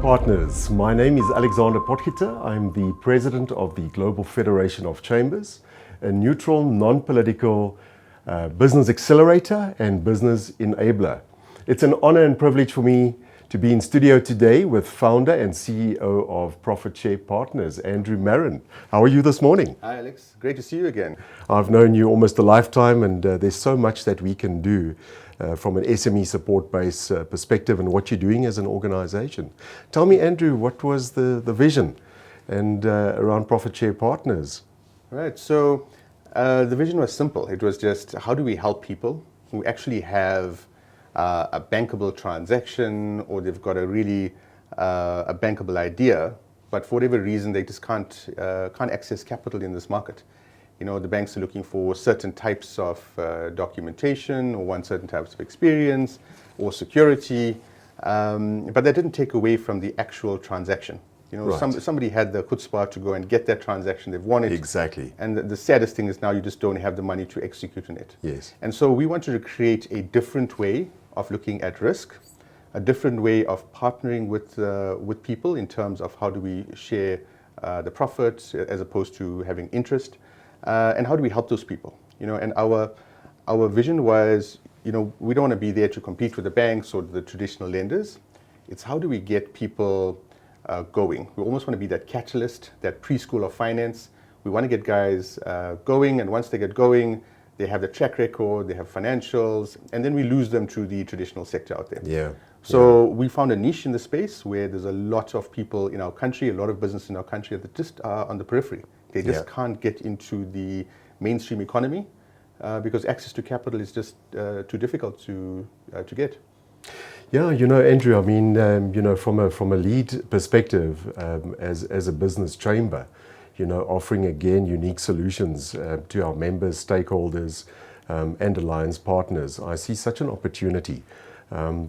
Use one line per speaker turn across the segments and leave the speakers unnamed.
Partners. My name is Alexander Potgieter. I'm the president of the Global Federation of Chambers, a neutral, non-political business accelerator and business enabler. It's an honor and privilege for me to be in studio today with founder and CEO of ProfitShare Partners, Andrew Marin. How are you this morning?
Hi Alex, great to see you again.
I've known you almost a lifetime, and there's so much that we can do from an SME support base perspective and what you're doing as an organization. Tell me, Andrew, what was the vision and around ProfitShare Partners?
Right, so the vision was simple. It was just, how do we help people who actually have a bankable transaction, or they've got a really a bankable idea, but for whatever reason they just can't access capital in this market. You know, the banks are looking for certain types of documentation, or want certain types of experience or security, but that didn't take away from the actual transaction. You know,
right.
Somebody had the chutzpah to go and get that transaction. They've won it.
Exactly.
And the saddest thing is now you just don't have the money to execute on it.
Yes.
And so we wanted to create a different way of looking at risk, a different way of partnering with people in terms of how do we share the profits as opposed to having interest, and how do we help those people. You know, and our vision was, you know, we don't want to be there to compete with the banks or the traditional lenders. It's how do we get people going. We almost want to be that catalyst, that preschool of finance. We want to get guys going, and once they get going, they have the track record, they have financials, and then we lose them to the traditional sector out there.
Yeah.
So we found a niche in the space where there's a lot of people in our country, a lot of business in our country that just are on the periphery. They just can't get into the mainstream economy because access to capital is just too difficult to get.
Yeah, you know, Andrew, I mean, you know, from a lead perspective, as a business chamber, you know, offering again unique solutions to our members, stakeholders, and alliance partners, I see such an opportunity.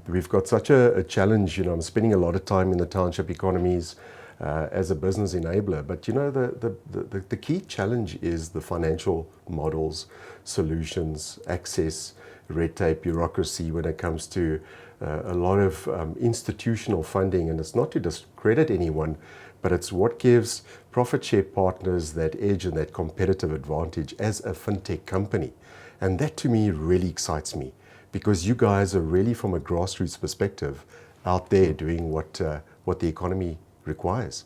We've got such a challenge. You know, I'm spending a lot of time in the township economies as a business enabler, but you know, the key challenge is the financial models, solutions, access, red tape, bureaucracy when it comes to a lot of institutional funding. And it's not to discredit anyone, but it's what gives ProfitShare Partners that edge and that competitive advantage as a fintech company. And that to me really excites me, because you guys are really, from a grassroots perspective, out there doing what the economy requires.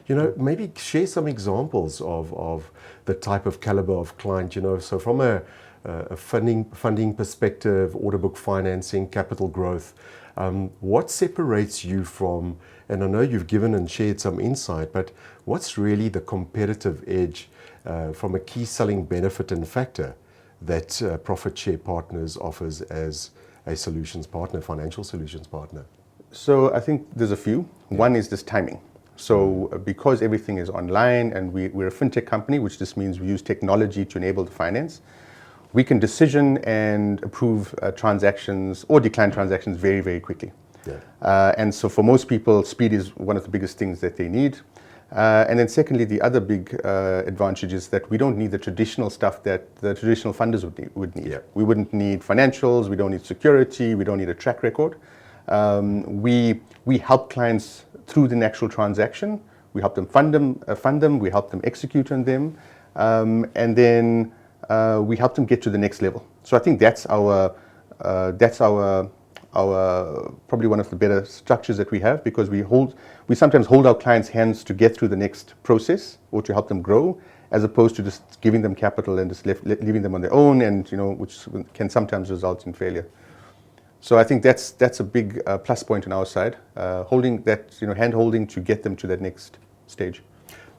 You know, maybe share some examples of the type of caliber of client, you know, so from a funding perspective, order book financing, capital growth, what separates you from, and I know you've given and shared some insight, but what's really the competitive edge from a key selling benefit and factor that ProfitShare Partners offers as a solutions partner, financial solutions partner?
So I think there's a few. Yeah. One is this timing. So because everything is online and we're a fintech company, which just means we use technology to enable the finance, we can decision and approve transactions or decline transactions very, very quickly. Yeah. And so for most people, speed is one of the biggest things that they need. And then secondly, the other big advantage is that we don't need the traditional stuff that the traditional funders would need. Yeah. We wouldn't need financials, we don't need security, we don't need a track record. We help clients through the actual transaction. We help them fund them, we help them execute on them, and then we help them get to the next level. So I think that's our probably one of the better structures that we have, because we sometimes hold our clients' hands to get through the next process or to help them grow, as opposed to just giving them capital and just leaving them on their own, and you know, which can sometimes result in failure. So I think that's a big plus point on our side, holding that, you know, hand holding to get them to that next stage.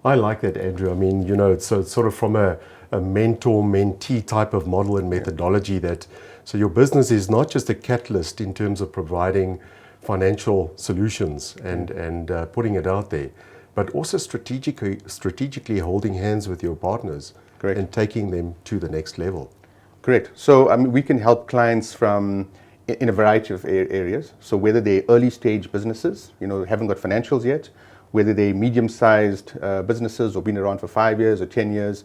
I like that, Andrew. I mean, you know, it's sort of from a mentor-mentee type of model and methodology that, so your business is not just a catalyst in terms of providing financial solutions and putting it out there, but also strategically holding hands with your partners. Correct. And taking them to the next level.
Correct. So I mean, we can help clients in a variety of areas. So whether they're early stage businesses, you know, haven't got financials yet, whether they're medium-sized businesses or been around for 5 years or 10 years,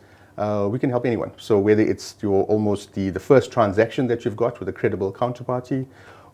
we can help anyone. So whether it's almost the first transaction that you've got with a credible counterparty,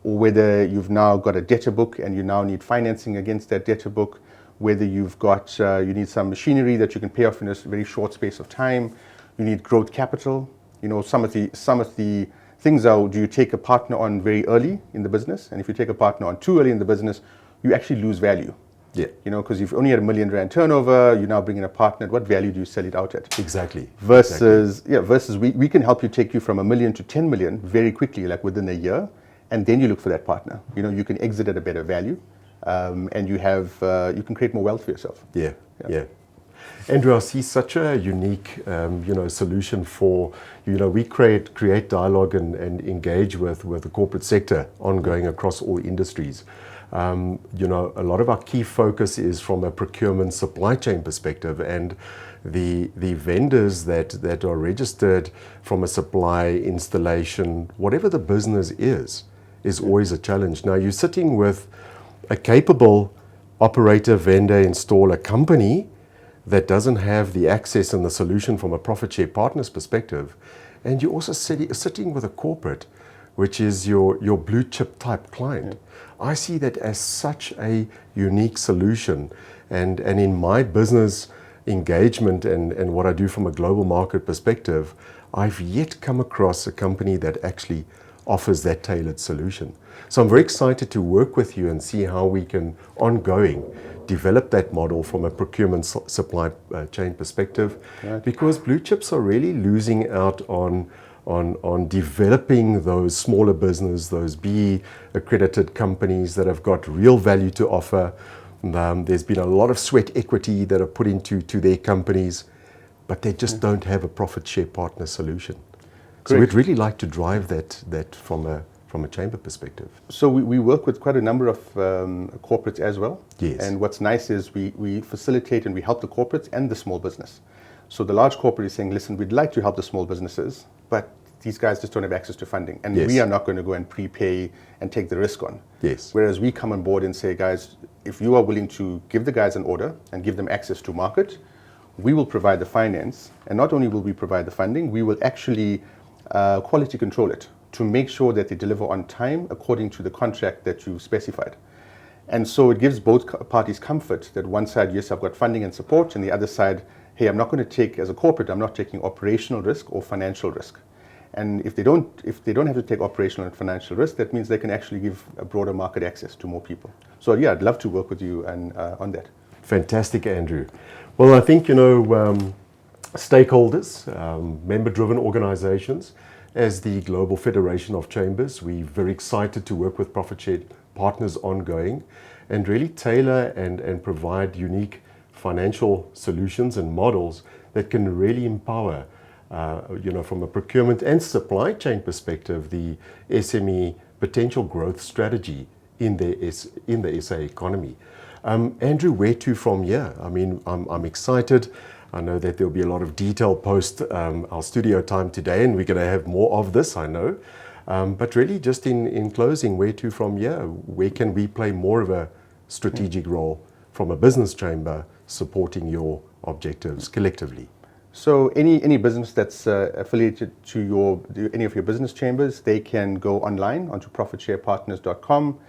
or whether you've now got a debtor book and you now need financing against that debtor book, whether you've got, you need some machinery that you can pay off in a very short space of time, you need growth capital. You know, some of the things are, do you take a partner on very early in the business? And if you take a partner on too early in the business, you actually lose value.
Yeah.
You know, because if you only had R1 million turnover, you now bring in a partner, what value do you sell it out at?
Exactly.
Versus we can help you take you from $1 million to 10 million very quickly, like within a year, and then you look for that partner. You know, you can exit at a better value, and you can create more wealth for yourself.
Yeah. Andrew, I see such a unique, solution for, we create dialogue and engage with the corporate sector ongoing across all industries. A lot of our key focus is from a procurement supply chain perspective, and the vendors that are registered from a supply installation, whatever the business is always a challenge. Now, you're sitting with a capable operator, vendor, installer company that doesn't have the access and the solution from a ProfitShare partner's perspective, and you're also sitting with a corporate, which is your blue chip type client. I see that as such a unique solution, and in my business engagement and what I do from a global market perspective, I've yet come across a company that actually offers that tailored solution. So I'm very excited to work with you and see how we can ongoing develop that model from a procurement supply chain perspective, right? Because blue chips are really losing out on developing those smaller business, those B accredited companies that have got real value to offer. There's been a lot of sweat equity that are put into their companies, but they just don't have a ProfitShare partner solution. Correct. So we'd really like to drive that from a chamber perspective.
So we work with quite a number of corporates as well.
Yes.
And what's nice is we facilitate and we help the corporates and the small business. So the large corporate is saying, listen, we'd like to help the small businesses, but these guys just don't have access to funding. And we are not going to go and prepay and take the risk on.
Yes.
Whereas we come on board and say, guys, if you are willing to give the guys an order and give them access to market, we will provide the finance. And not only will we provide the funding, we will actually quality control it to make sure that they deliver on time according to the contract that you specified. And so it gives both parties comfort that one side, yes, I've got funding and support, and the other side, hey, I'm not going to take, as a corporate, I'm not taking operational risk or financial risk. And if they don't have to take operational and financial risk, that means they can actually give a broader market access to more people. So yeah, I'd love to work with you and on that.
Fantastic, Andrew. Well, I think, stakeholders, member-driven organizations, as the Global Federation of Chambers, we're very excited to work with ProfitShare partners ongoing and really tailor and provide unique financial solutions and models that can really empower, from a procurement and supply chain perspective, the SME potential growth strategy in the SA economy. Andrew, where to from here? I mean, I'm excited. I know that there'll be a lot of detail post our studio time today, and we're going to have more of this, I know. But really, just in closing, where to from here? Where can we play more of a strategic role from a business chamber supporting your objectives collectively?
So any business that's affiliated to any of your business chambers, they can go online onto ProfitSharePartners.com,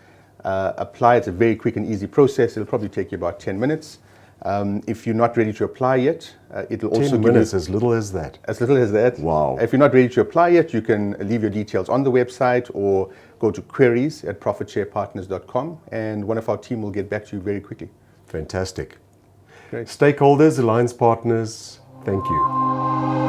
apply. It's a very quick and easy process. It'll probably take you about 10 minutes. If you're not ready to apply yet, it'll also
10 minutes, as little as that.
As little as that.
Wow.
If you're not ready to apply yet, you can leave your details on the website or go to queries@ProfitSharePartners.com, and one of our team will get back to you very quickly.
Fantastic.
Great.
Stakeholders, alliance partners, thank you.